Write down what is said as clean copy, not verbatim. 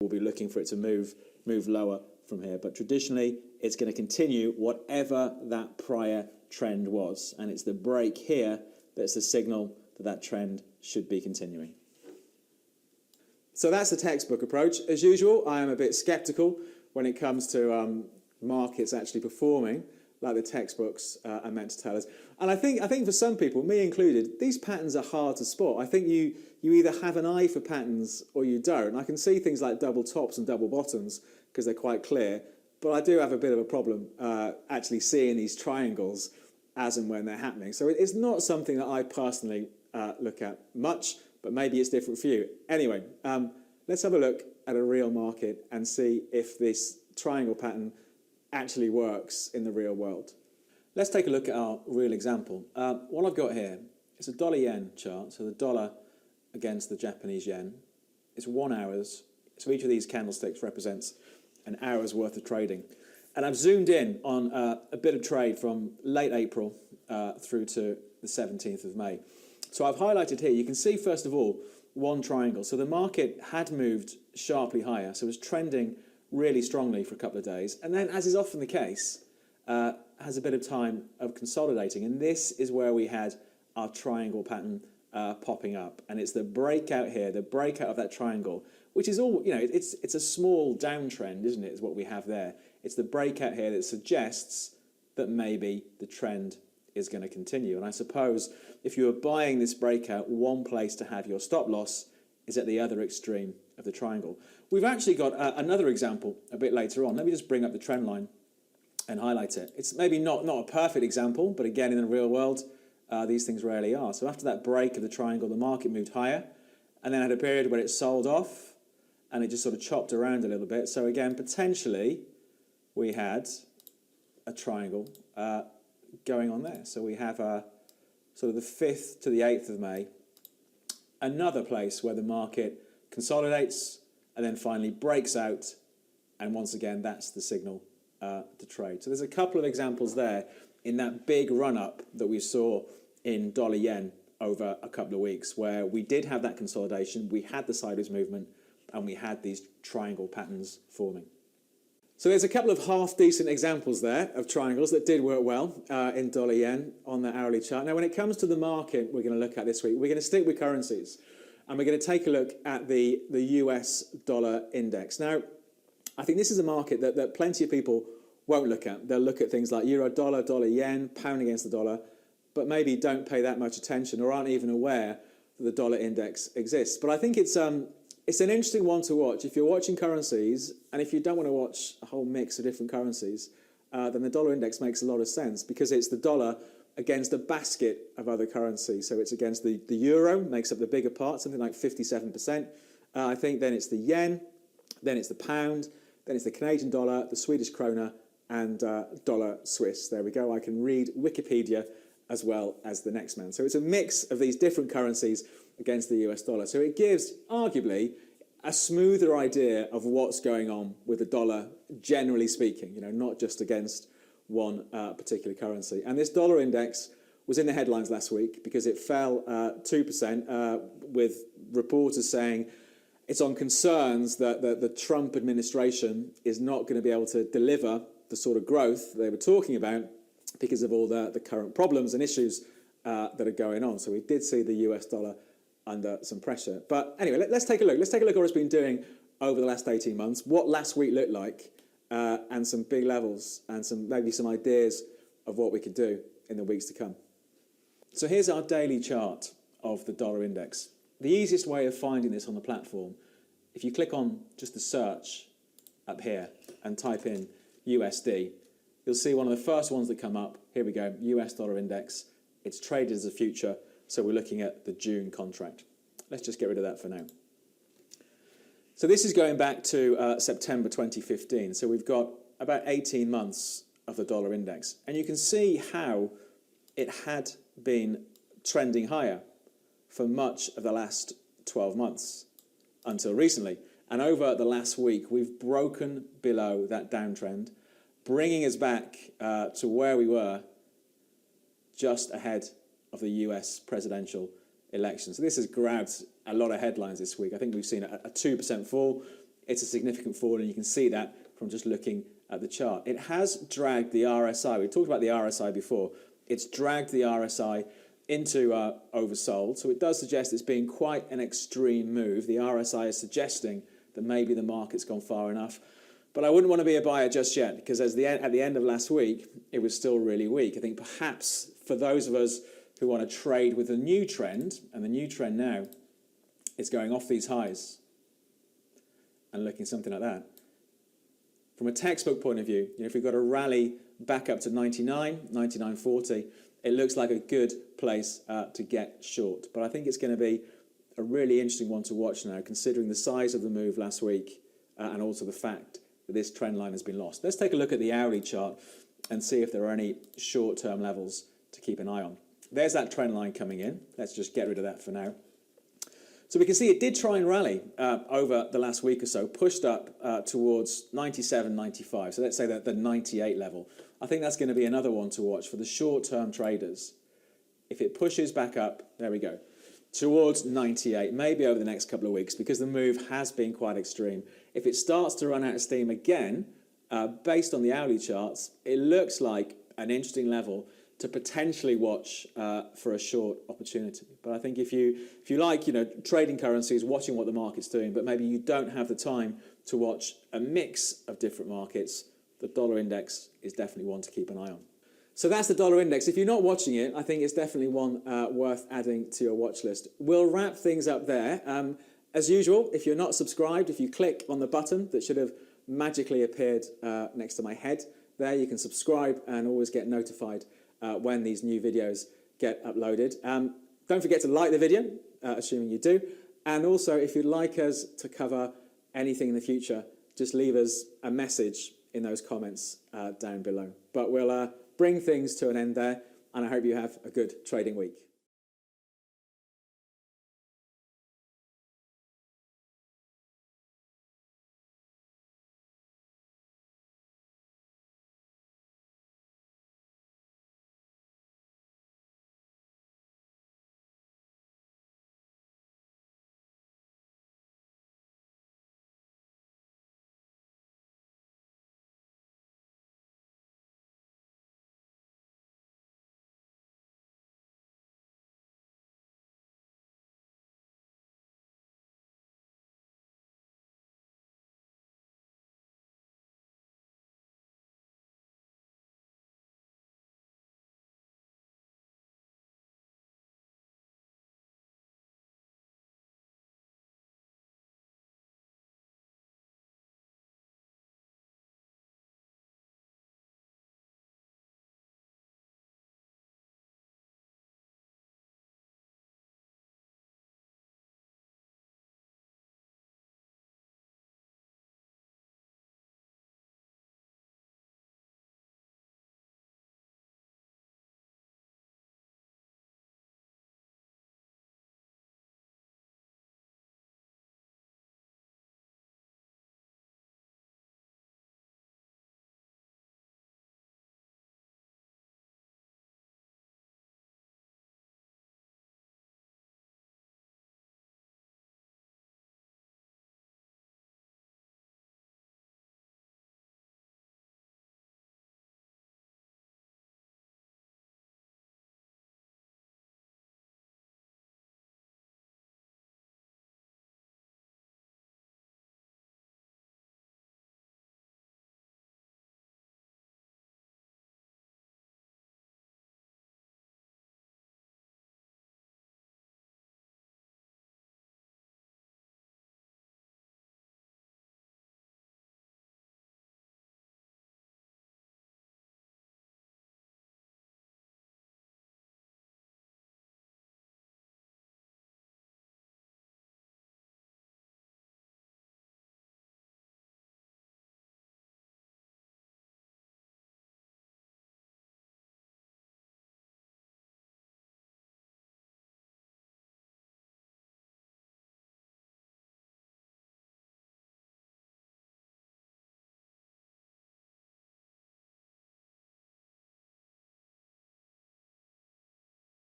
we'll be looking for it to move lower from here. But traditionally, it's going to continue whatever that prior trend was. And it's the break here that's the signal that that trend should be continuing. So that's the textbook approach. As usual, I am a bit skeptical when it comes to markets actually performing like the textbooks are meant to tell us. And I think for some people, me included, these patterns are hard to spot. I think you either have an eye for patterns or you don't. I can see things like double tops and double bottoms because they're quite clear, but I do have a bit of a problem actually seeing these triangles as and when they're happening. So it's not something that I personally look at much, but maybe it's different for you. Anyway, let's have a look at a real market and see if this triangle pattern actually works in the real world. Let's take a look at our real example. What I've got here is a dollar-yen chart, so the dollar against the Japanese yen. It's 1 hour, so each of these candlesticks represents an hour's worth of trading. And I've zoomed in on a bit of trade from late April through to the 17th of May. So I've highlighted here, you can see first of all, one triangle. So the market had moved sharply higher, so it was trending really strongly for a couple of days. And then, as is often the case, has a bit of time of consolidating. And this is where we had our triangle pattern popping up. And it's the breakout here, the breakout of that triangle, which is all, it's a small downtrend, isn't it, is what we have there. It's the breakout here that suggests that maybe the trend is going to continue. And I suppose if you were buying this breakout, one place to have your stop loss is at the other extreme of the triangle. We've actually got another example a bit later on. Let me just bring up the trend line and highlight it. It's maybe not a perfect example, but again, in the real world, these things rarely are. So after that break of the triangle, the market moved higher and then had a period where it sold off and it just sort of chopped around a little bit. So again, potentially, we had a triangle going on there. So we have sort of the 5th to the 8th of May, another place where the market consolidates and then finally breaks out, and once again that's the signal to trade. So there's a couple of examples there in that big run-up that we saw in dollar yen over a couple of weeks, where we did have that consolidation, we had the sideways movement, and we had these triangle patterns forming. So there's a couple of half-decent examples there of triangles that did work well in dollar yen on the hourly chart. Now, when it comes to the market we're going to look at this week, we're going to stick with currencies, and we're going to take a look at the US dollar index. Now, I think this is a market that plenty of people won't look at. They'll look at things like euro dollar, dollar yen, pound against the dollar, but maybe don't pay that much attention or aren't even aware that the dollar index exists. But I think it's an interesting one to watch. If you're watching currencies, and if you don't want to watch a whole mix of different currencies, then the dollar index makes a lot of sense because it's the dollar against a basket of other currencies. So it's against the euro, makes up the bigger part, something like 57%. I think then it's the yen, then it's the pound, then it's the Canadian dollar, the Swedish krona, and dollar Swiss. There we go. I can read Wikipedia as well as the next man. So it's a mix of these different currencies against the US dollar. So it gives, arguably, a smoother idea of what's going on with the dollar, generally speaking, not just against one particular currency. And this dollar index was in the headlines last week because it fell 2% with reporters saying it's on concerns that the Trump administration is not going to be able to deliver the sort of growth they were talking about because of all the current problems and issues that are going on. So we did see the US dollar under some pressure. But anyway, let's take a look. Let's take a look at what it's been doing over the last 18 months, what last week looked like, and some big levels and maybe some ideas of what we could do in the weeks to come. So here's our daily chart of the dollar index. The easiest way of finding this on the platform, if you click on just the search up here and type in USD, you'll see one of the first ones that come up. Here we go, US dollar index. It's traded as a future, so we're looking at the June contract. Let's just get rid of that for now. So this is going back to September 2015. So we've got about 18 months of the dollar index. And you can see how it had been trending higher for much of the last 12 months until recently. And over the last week, we've broken below that downtrend, bringing us back to where we were just ahead of the US presidential election. So this has grabbed a lot of headlines this week. I think we've seen a 2% fall it's a significant fall, and you can see that from just looking at the chart. It has dragged the RSI. We talked about the RSI before. It's dragged the RSI into oversold, so it does suggest it's been quite an extreme move. The RSI is suggesting that maybe the market's gone far enough. But I wouldn't want to be a buyer just yet, because at the end of last week, it was still really weak. I think perhaps for those of us who want to trade with a new trend, and the new trend now is going off these highs and looking something like that. From a textbook point of view, if we've got a rally back up to 99, 99.40, it looks like a good place to get short. But I think it's going to be a really interesting one to watch now, considering the size of the move last week and also the fact that this trend line has been lost. Let's take a look at the hourly chart and see if there are any short-term levels to keep an eye on. There's that trend line coming in. Let's just get rid of that for now. So we can see it did try and rally over the last week or so, pushed up towards 97, 95. So let's say that the 98 level. I think that's going to be another one to watch for the short-term traders. If it pushes back up, there we go, towards 98, maybe over the next couple of weeks, because the move has been quite extreme. If it starts to run out of steam again, based on the hourly charts, it looks like an interesting level to potentially watch for a short opportunity. But I think if you like, trading currencies, watching what the market's doing, but maybe you don't have the time to watch a mix of different markets, the dollar index is definitely one to keep an eye on. So that's the dollar index. If you're not watching it, I think it's definitely one worth adding to your watch list. We'll wrap things up there. As usual, if you're not subscribed, if you click on the button that should have magically appeared next to my head, there you can subscribe and always get notified when these new videos get uploaded. Don't forget to like the video, assuming you do. And also, if you'd like us to cover anything in the future, just leave us a message in those comments down below. But we'll bring things to an end there, and I hope you have a good trading week.